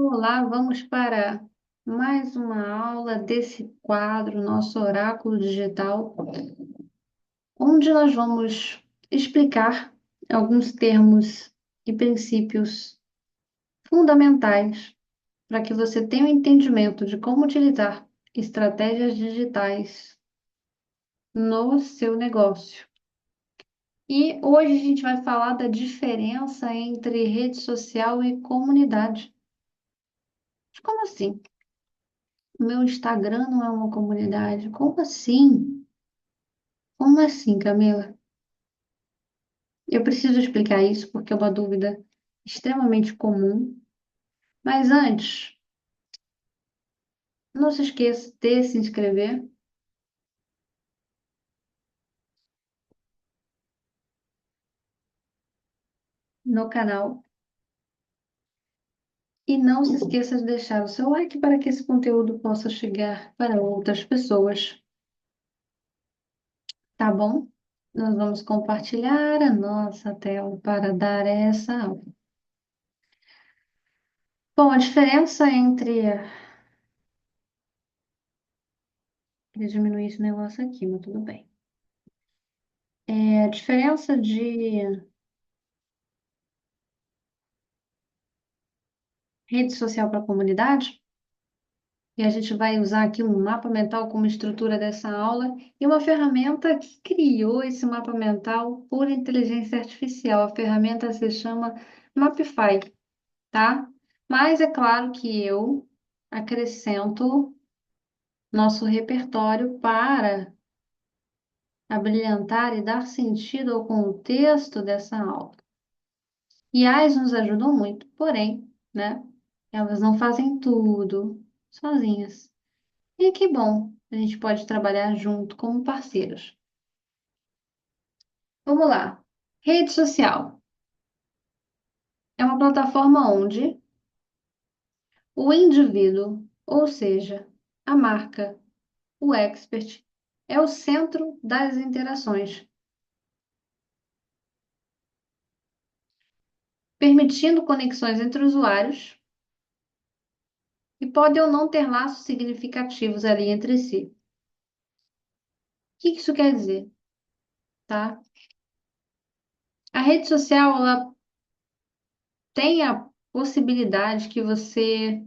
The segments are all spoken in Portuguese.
Olá, vamos para mais uma aula desse quadro, nosso oráculo digital, onde nós vamos explicar alguns termos e princípios fundamentais para que você tenha um entendimento de como utilizar estratégias digitais no seu negócio. E hoje a gente vai falar da diferença entre rede social e comunidade. Mas como assim? O meu Instagram não é uma comunidade? Como assim? Como assim, Camila? Eu preciso explicar isso porque é uma dúvida extremamente comum. Mas antes, não se esqueça de se inscrever no canal e não se esqueça de deixar o seu like para que esse conteúdo possa chegar para outras pessoas, tá bom? Nós vamos compartilhar a nossa tela para dar essa aula. Bom, a diferença entre. Queria diminuir esse negócio aqui, mas tudo bem. A diferença de rede social para comunidade, e a gente vai usar aqui um mapa mental como estrutura dessa aula, e uma ferramenta que criou esse mapa mental por inteligência artificial. A ferramenta se chama Mapify, tá? Mas é claro que eu acrescento nosso repertório para abrilhantar e dar sentido ao contexto dessa aula. E as nos ajudam muito, porém, né? Elas não fazem tudo sozinhas. E que bom, a gente pode trabalhar junto como parceiros. Vamos lá. Rede social é uma plataforma onde o indivíduo, ou seja, a marca, o expert, é o centro das interações, permitindo conexões entre usuários e pode ou não ter laços significativos ali entre si. O que isso quer dizer, tá? A rede social, ela tem a possibilidade que você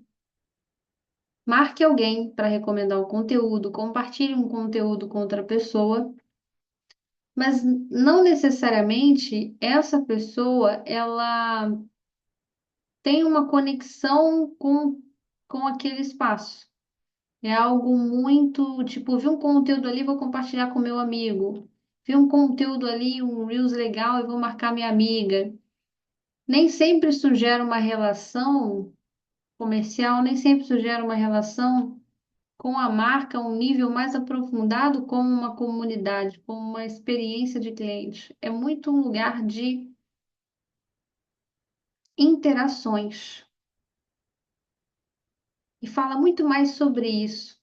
marque alguém para recomendar um conteúdo, compartilhe um conteúdo com outra pessoa, mas não necessariamente essa pessoa ela tem uma conexão com aquele espaço. É algo muito, tipo, vi um conteúdo ali, vou compartilhar com meu amigo. Vi um conteúdo ali, um Reels legal, e vou marcar minha amiga. Nem sempre isso gera uma relação comercial, nem sempre isso gera uma relação com a marca a um nível mais aprofundado como uma comunidade, como uma experiência de cliente. É muito um lugar de interações e fala muito mais sobre isso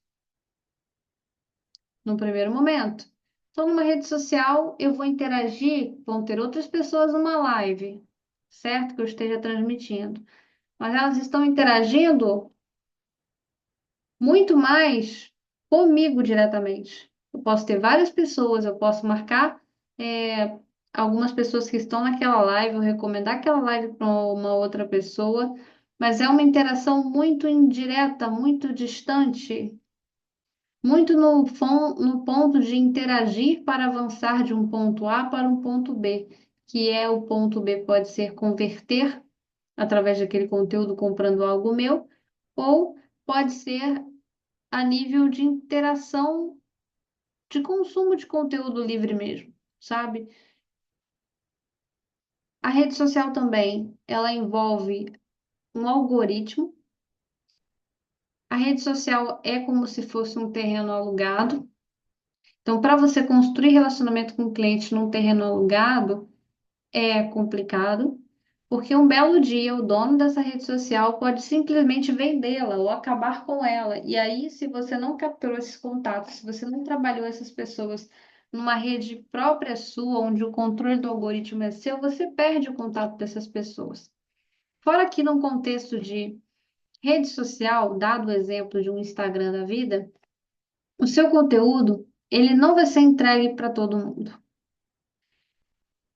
no primeiro momento. Estou numa rede social, eu vou interagir, vão ter outras pessoas numa live, certo? Que eu esteja transmitindo. Mas elas estão interagindo muito mais comigo diretamente. Eu posso ter várias pessoas, eu posso marcar é, algumas pessoas que estão naquela live, ou recomendar aquela live para uma outra pessoa, mas é uma interação muito indireta, muito distante, muito no ponto de interagir para avançar de um ponto A para um ponto B, que é o ponto B pode ser converter através daquele conteúdo comprando algo meu, ou pode ser a nível de interação, de consumo de conteúdo livre mesmo, sabe? A rede social também, ela envolve um algoritmo. A rede social é como se fosse um terreno alugado. Então, para você construir relacionamento com o cliente num terreno alugado, é complicado, porque um belo dia o dono dessa rede social pode simplesmente vendê-la ou acabar com ela. E aí, se você não capturou esses contatos, se você não trabalhou essas pessoas numa rede própria sua, onde o controle do algoritmo é seu, você perde o contato dessas pessoas. Fora que num contexto de Rede social, dado o exemplo de um Instagram da vida, o seu conteúdo, ele não vai ser entregue para todo mundo,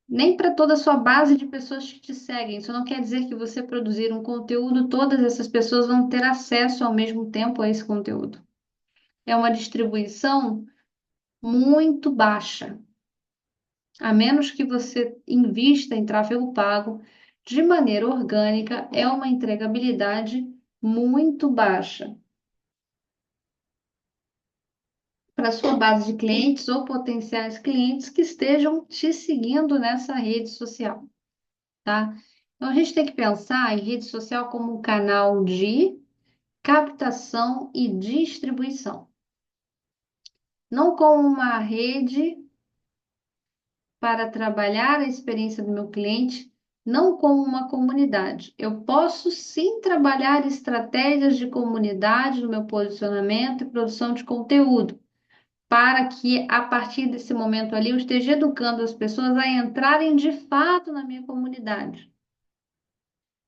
nem para toda a sua base de pessoas que te seguem. Isso não quer dizer que você produzir um conteúdo, todas essas pessoas vão ter acesso ao mesmo tempo a esse conteúdo. É uma distribuição muito baixa, a menos que você invista em tráfego pago de maneira orgânica, é uma entregabilidade muito baixa para sua base de clientes ou potenciais clientes que estejam te seguindo nessa rede social, tá? Então a gente tem que pensar em rede social como um canal de captação e distribuição, não como uma rede para trabalhar a experiência do meu cliente, não como uma comunidade. Eu posso sim trabalhar estratégias de comunidade no meu posicionamento e produção de conteúdo, para que a partir desse momento ali eu esteja educando as pessoas a entrarem de fato na minha comunidade,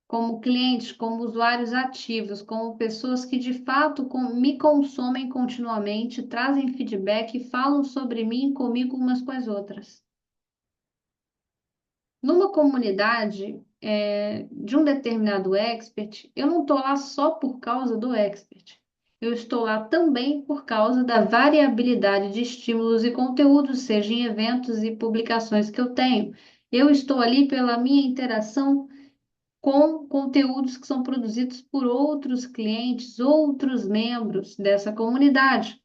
como clientes, como usuários ativos, como pessoas que de fato me consomem continuamente, trazem feedback e falam sobre mim comigo umas com as outras. Numa comunidade de um determinado expert, eu não estou lá só por causa do expert. Eu estou lá também por causa da variabilidade de estímulos e conteúdos, seja em eventos e publicações que eu tenho. Eu estou ali pela minha interação com conteúdos que são produzidos por outros clientes, outros membros dessa comunidade.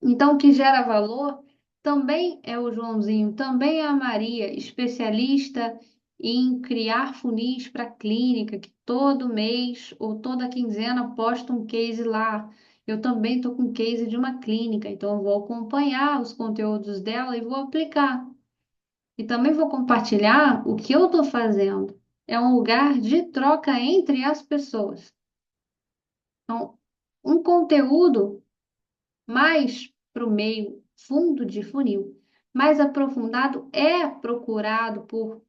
Então, o que gera valor também é o Joãozinho, também é a Maria, especialista em criar funis para clínica, que todo mês ou toda quinzena posta um case lá. Eu também estou com case de uma clínica, então eu vou acompanhar os conteúdos dela e vou aplicar. E também vou compartilhar o que eu estou fazendo. É um lugar de troca entre as pessoas. Então, um conteúdo mais para o meio fundo de funil, mais aprofundado é procurado por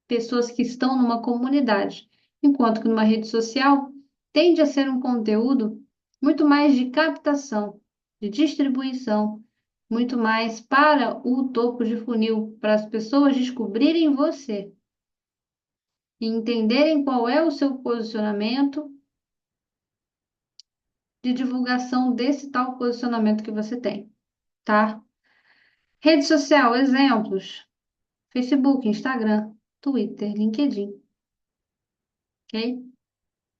pessoas que estão numa comunidade, enquanto que numa rede social tende a ser um conteúdo muito mais de captação, de distribuição, muito mais para o topo de funil, para as pessoas descobrirem você e entenderem qual é o seu posicionamento de divulgação desse tal posicionamento que você tem, tá? Rede social, exemplos: Facebook, Instagram, Twitter, LinkedIn, ok?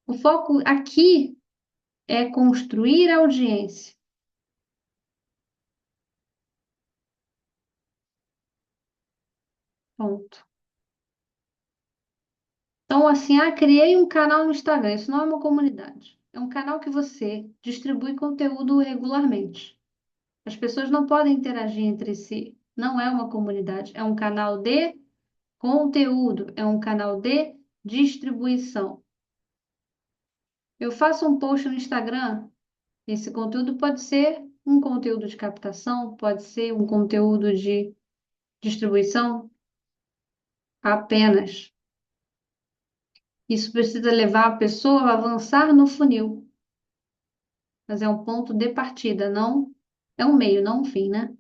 O foco aqui é construir audiência. Ponto. Então, assim, criei um canal no Instagram. Isso não é uma comunidade. É um canal que você distribui conteúdo regularmente. As pessoas não podem interagir entre si. Não é uma comunidade. É um canal de conteúdo. É um canal de distribuição. Eu faço um post no Instagram. Esse conteúdo pode ser um conteúdo de captação, pode ser um conteúdo de distribuição apenas. Isso precisa levar a pessoa a avançar no funil, mas é um ponto de partida, não é um meio, não um fim, né?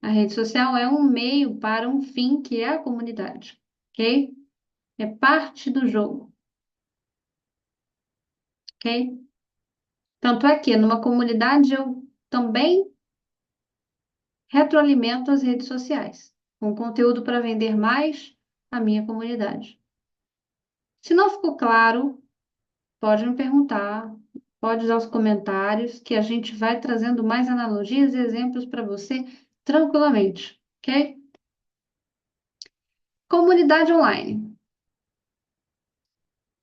A rede social é um meio para um fim que é a comunidade, ok? É parte do jogo, ok? Tanto é que numa comunidade eu também retroalimento as redes sociais com conteúdo para vender mais a minha comunidade. Se não ficou claro, pode me perguntar, pode usar os comentários, que a gente vai trazendo mais analogias e exemplos para você tranquilamente, ok? Comunidade online.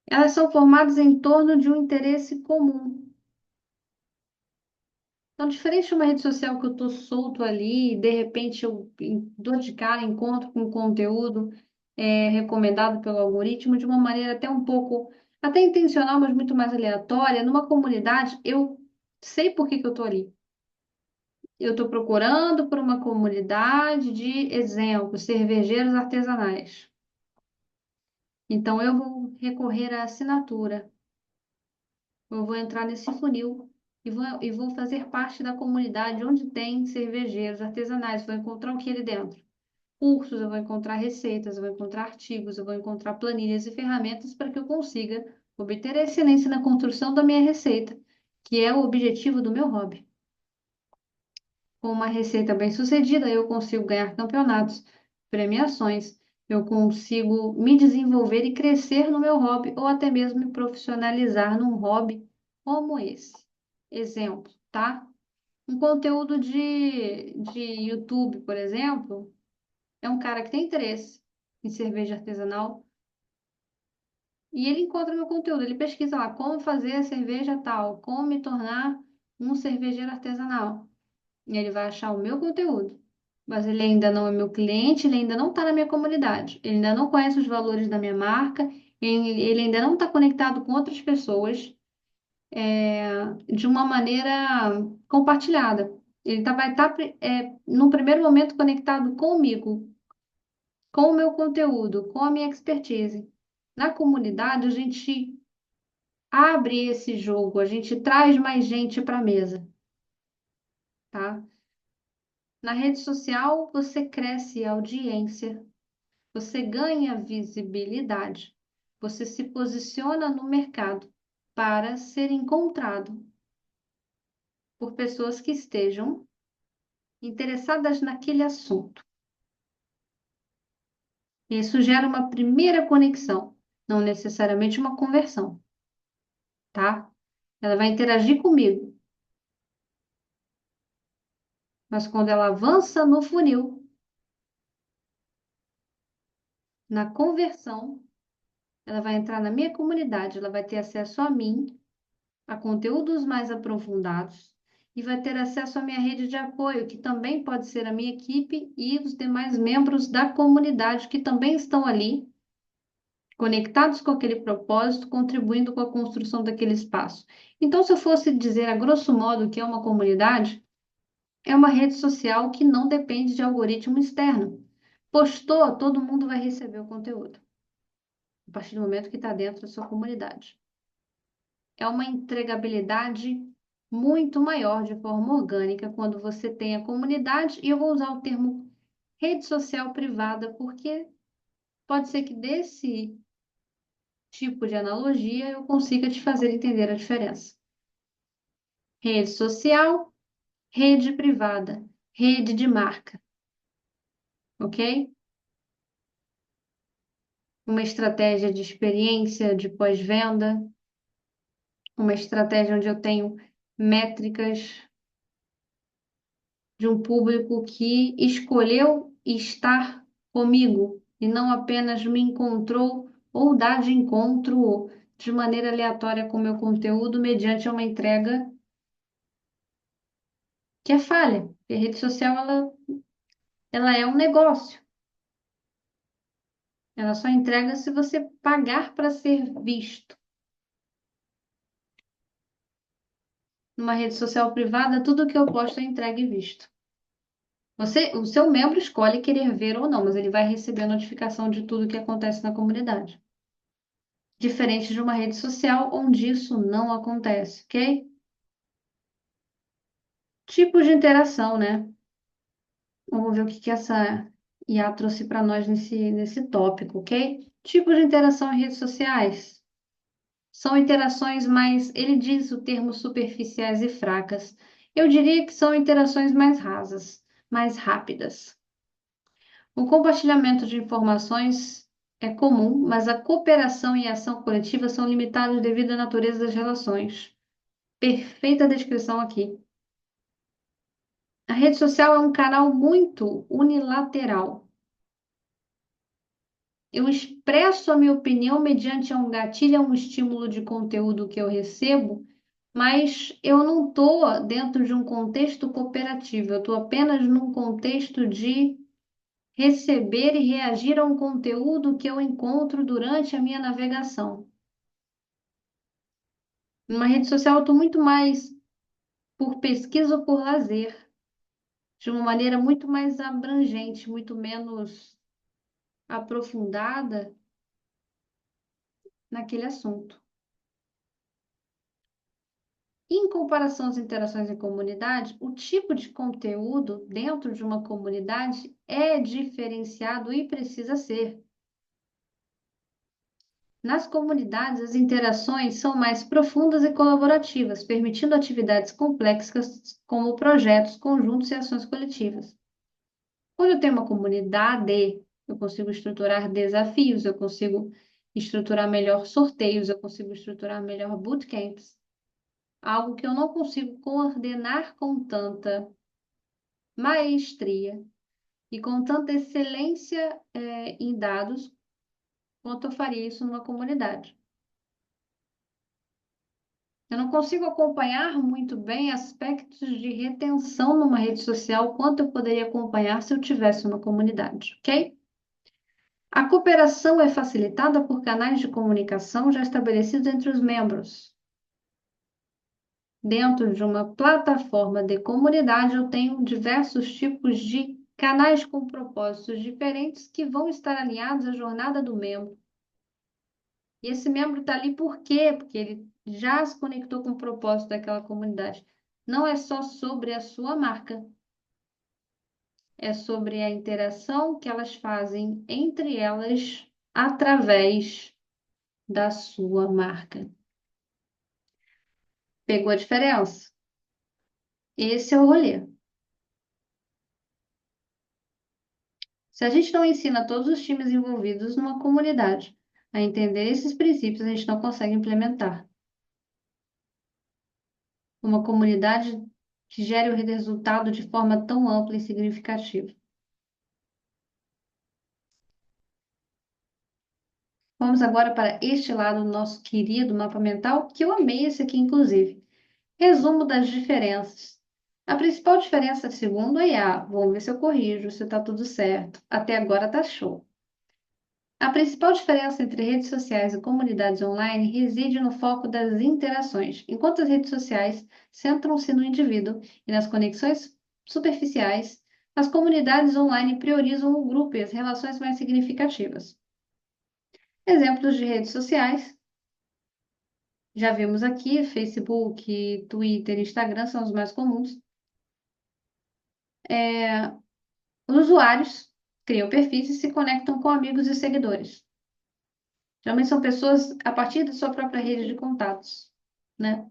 Elas são formadas em torno de um interesse comum. Então, diferente de uma rede social que eu estou solto ali, e de repente eu dou de cara, encontro com conteúdo recomendado pelo algoritmo de uma maneira até um pouco, até intencional, mas muito mais aleatória. Numa comunidade, eu sei por que que eu estou ali. Eu estou procurando por uma comunidade de exemplos, cervejeiros artesanais. Então, eu vou recorrer à assinatura. Eu vou entrar nesse funil e vou fazer parte da comunidade onde tem cervejeiros artesanais. Vou encontrar o que ali dentro? Cursos, eu vou encontrar receitas, eu vou encontrar artigos, eu vou encontrar planilhas e ferramentas para que eu consiga obter a excelência na construção da minha receita, que é o objetivo do meu hobby. Com uma receita bem-sucedida, eu consigo ganhar campeonatos, premiações, eu consigo me desenvolver e crescer no meu hobby ou até mesmo me profissionalizar num hobby como esse. Exemplo, tá? Um conteúdo de YouTube, por exemplo, é um cara que tem interesse em cerveja artesanal e ele encontra meu conteúdo, ele pesquisa lá como fazer a cerveja tal, como me tornar um cervejeiro artesanal. E ele vai achar o meu conteúdo. Mas ele ainda não é meu cliente, ele ainda não está na minha comunidade, ele ainda não conhece os valores da minha marca, ele ainda não está conectado com outras pessoas de uma maneira compartilhada. Vai estar, num primeiro momento, conectado comigo, com o meu conteúdo, com a minha expertise. Na comunidade, a gente abre esse jogo, a gente traz mais gente para a mesa, tá? Na rede social, você cresce a audiência, você ganha visibilidade, você se posiciona no mercado para ser encontrado por pessoas que estejam interessadas naquele assunto. Isso gera uma primeira conexão, não necessariamente uma conversão, tá? Ela vai interagir comigo, mas quando ela avança no funil, na conversão, ela vai entrar na minha comunidade, ela vai ter acesso a mim, a conteúdos mais aprofundados e vai ter acesso à minha rede de apoio, que também pode ser a minha equipe e os demais membros da comunidade que também estão ali, conectados com aquele propósito, contribuindo com a construção daquele espaço. Então, se eu fosse dizer a grosso modo o que é uma comunidade, é uma rede social que não depende de algoritmo externo. Postou, todo mundo vai receber o conteúdo, a partir do momento que está dentro da sua comunidade. É uma entregabilidade muito maior de forma orgânica quando você tem a comunidade, e eu vou usar o termo rede social privada, porque pode ser que desse tipo de analogia eu consiga te fazer entender a diferença. Rede social, rede privada, rede de marca, ok? Uma estratégia de experiência de pós-venda, uma estratégia onde eu tenho métricas de um público que escolheu estar comigo e não apenas me encontrou ou dá de encontro de maneira aleatória com o meu conteúdo mediante uma entrega que é falha. Porque a rede social ela é um negócio. Ela só entrega se você pagar para ser visto. Numa rede social privada, tudo que eu posto é entregue e visto. O seu membro escolhe querer ver ou não, mas ele vai receber a notificação de tudo que acontece na comunidade. Diferente de uma rede social onde isso não acontece, ok? Tipos de interação, né? Vamos ver o que que essa IA trouxe para nós nesse tópico, ok? Tipos de interação em redes sociais. São interações mais, ele diz o termo superficiais e fracas. Eu diria que são interações mais rasas, mais rápidas. O compartilhamento de informações é comum, mas a cooperação e a ação coletiva são limitadas devido à natureza das relações. Perfeita descrição aqui. A rede social é um canal muito unilateral. Eu expresso a minha opinião mediante um gatilho, um estímulo de conteúdo que eu recebo, mas eu não estou dentro de um contexto cooperativo, eu estou apenas num contexto de receber e reagir a um conteúdo que eu encontro durante a minha navegação. Numa rede social, eu estou muito mais por pesquisa ou por lazer, de uma maneira muito mais abrangente, muito menos aprofundada naquele assunto. Em comparação às interações em comunidade, o tipo de conteúdo dentro de uma comunidade é diferenciado e precisa ser. Nas comunidades, as interações são mais profundas e colaborativas, permitindo atividades complexas como projetos, conjuntos e ações coletivas. Quando eu tenho uma comunidade, eu consigo estruturar desafios, eu consigo estruturar melhor sorteios, eu consigo estruturar melhor bootcamps, algo que eu não consigo coordenar com tanta maestria e com tanta excelência, em dados, quanto eu faria isso numa comunidade. Eu não consigo acompanhar muito bem aspectos de retenção numa rede social, quanto eu poderia acompanhar se eu tivesse uma comunidade, ok? A cooperação é facilitada por canais de comunicação já estabelecidos entre os membros. Dentro de uma plataforma de comunidade, eu tenho diversos tipos de canais com propósitos diferentes que vão estar alinhados à jornada do membro. E esse membro está ali por quê? Porque ele já se conectou com o propósito daquela comunidade. Não é só sobre a sua marca, é sobre a interação que elas fazem entre elas através da sua marca. Pegou a diferença? Esse é o rolê. Se a gente não ensina todos os times envolvidos numa comunidade a entender esses princípios, a gente não consegue implementar uma comunidade que gere o resultado de forma tão ampla e significativa. Vamos agora para este lado do nosso querido mapa mental, que eu amei esse aqui, inclusive. Resumo das diferenças. A principal diferença, segundo a IA, vamos ver se eu corrijo, se está tudo certo. Até agora tá show. A principal diferença entre redes sociais e comunidades online reside no foco das interações. Enquanto as redes sociais centram-se no indivíduo e nas conexões superficiais, as comunidades online priorizam o grupo e as relações mais significativas. Exemplos de redes sociais. Já vimos aqui, Facebook, Twitter, Instagram são os mais comuns. Os usuários criam perfis e se conectam com amigos e seguidores. Geralmente são pessoas a partir da sua própria rede de contatos, né?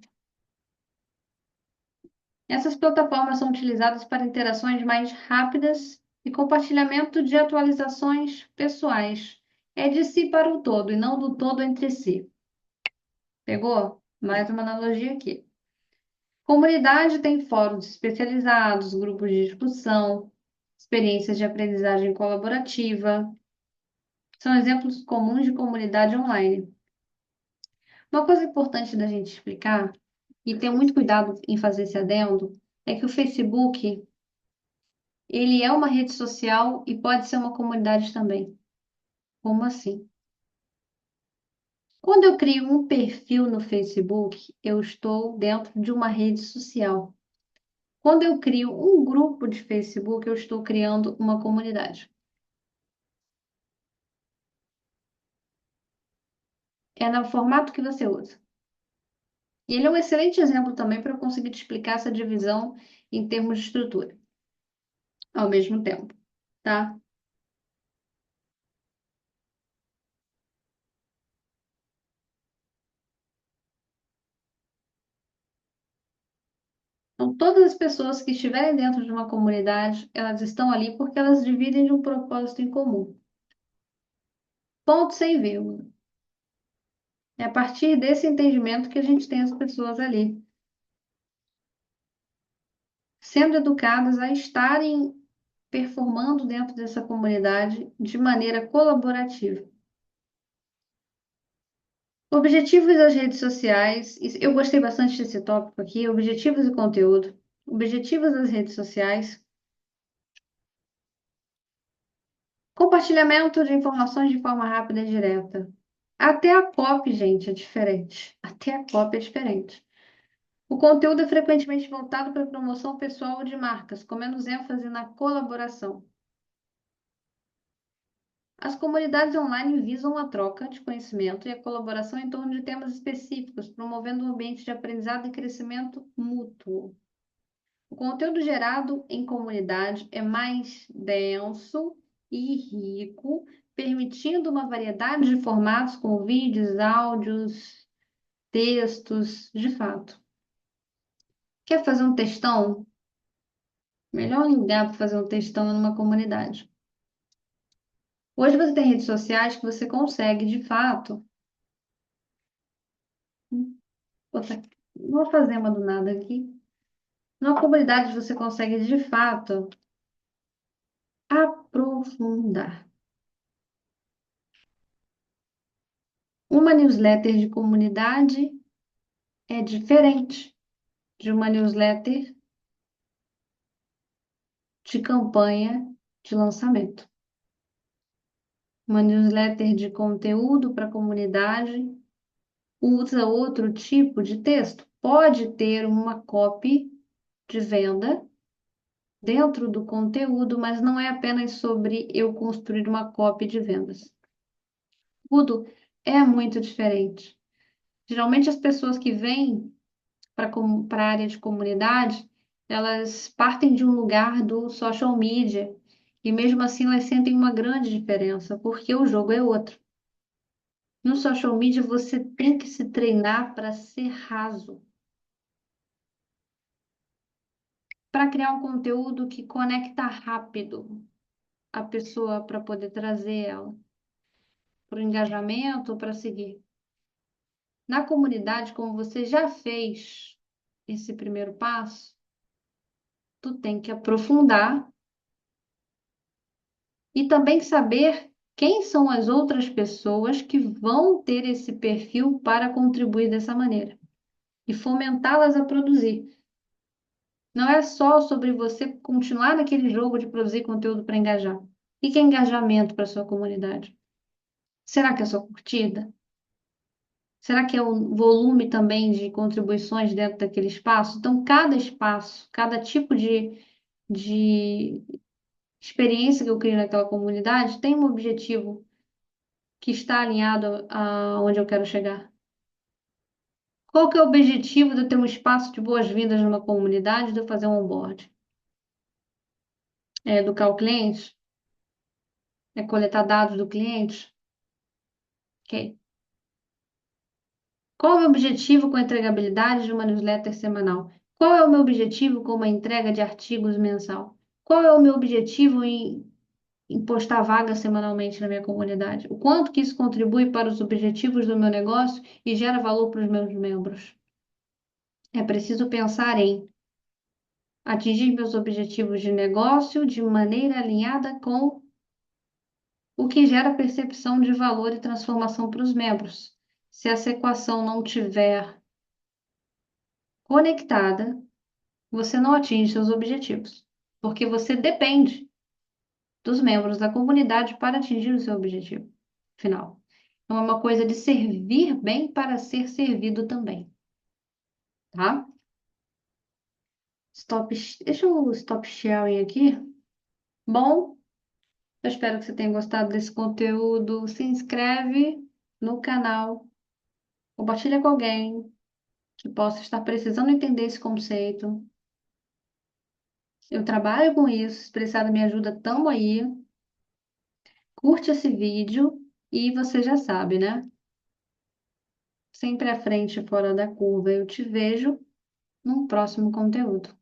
Essas plataformas são utilizadas para interações mais rápidas e compartilhamento de atualizações pessoais. É de si para o todo e não do todo entre si. Pegou? Mais uma analogia aqui. Comunidade tem fóruns especializados, grupos de discussão, experiências de aprendizagem colaborativa. São exemplos comuns de comunidade online. Uma coisa importante da gente explicar, e ter muito cuidado em fazer esse adendo, é que o Facebook, ele é uma rede social e pode ser uma comunidade também. Como assim? Quando eu crio um perfil no Facebook, eu estou dentro de uma rede social. Quando eu crio um grupo de Facebook, eu estou criando uma comunidade. É no formato que você usa. E ele é um excelente exemplo também para eu conseguir te explicar essa divisão em termos de estrutura, ao mesmo tempo, tá? Então, todas as pessoas que estiverem dentro de uma comunidade, elas estão ali porque elas dividem de um propósito em comum. Ponto sem vírgula. É a partir desse entendimento que a gente tem as pessoas ali, sendo educadas a estarem performando dentro dessa comunidade de maneira colaborativa. Objetivos das redes sociais, eu gostei bastante desse tópico aqui, objetivos e conteúdo. Objetivos das redes sociais, compartilhamento de informações de forma rápida e direta. Até a copy, gente, é diferente. Até a copy é diferente. O conteúdo é frequentemente voltado para a promoção pessoal ou de marcas, com menos ênfase na colaboração. As comunidades online visam a troca de conhecimento e a colaboração em torno de temas específicos, promovendo um ambiente de aprendizado e crescimento mútuo. O conteúdo gerado em comunidade é mais denso e rico, permitindo uma variedade de formatos como vídeos, áudios, textos, de fato. Quer fazer um textão? Melhor lugar para fazer um textão é numa comunidade. Hoje você tem redes sociais que você consegue, de fato, botar- não vou fazer uma do nada aqui. Numa comunidade você consegue, de fato, aprofundar. Uma newsletter de comunidade é diferente de uma newsletter de campanha de lançamento. Uma newsletter de conteúdo para a comunidade usa outro tipo de texto. Pode ter uma copy de venda dentro do conteúdo, mas não é apenas sobre eu construir uma copy de vendas. Tudo é muito diferente. Geralmente as pessoas que vêm para a área de comunidade, elas partem de um lugar do social media e mesmo assim elas sentem uma grande diferença, porque o jogo é outro. No social media você tem que se treinar para ser raso, para criar um conteúdo que conecta rápido a pessoa para poder trazer ela para o engajamento, para seguir. Na comunidade, como você já fez esse primeiro passo, tu tem que aprofundar e também saber quem são as outras pessoas que vão ter esse perfil para contribuir dessa maneira e fomentá-las a produzir. Não é só sobre você continuar naquele jogo de produzir conteúdo para engajar. O que é engajamento para sua comunidade? Será que é só curtida? Será que é o volume também de contribuições dentro daquele espaço? Então, cada espaço, cada tipo de experiência que eu crio naquela comunidade tem um objetivo que está alinhado a onde eu quero chegar. Qual que é o objetivo de eu ter um espaço de boas-vindas numa comunidade, de eu fazer um onboard? É educar o cliente? É coletar dados do cliente? Ok. Qual é o meu objetivo com a entregabilidade de uma newsletter semanal? Qual é o meu objetivo com uma entrega de artigos mensal? Qual é o meu objetivo em postar vagas semanalmente na minha comunidade? O quanto que isso contribui para os objetivos do meu negócio e gera valor para os meus membros? É preciso pensar em atingir meus objetivos de negócio de maneira alinhada com o que gera percepção de valor e transformação para os membros. Se essa equação não tiver conectada, você não atinge seus objetivos, porque você depende dos membros da comunidade para atingir o seu objetivo final. Então, é uma coisa de servir bem para ser servido também, tá? Stop, deixa eu stop sharing aqui. Bom, eu espero que você tenha gostado desse conteúdo. Se inscreve no canal, compartilha com alguém que possa estar precisando entender esse conceito. Eu trabalho com isso, se precisar da minha ajuda, tamo aí. Curte esse vídeo e você já sabe, né? Sempre à frente e fora da curva. Eu te vejo num próximo conteúdo.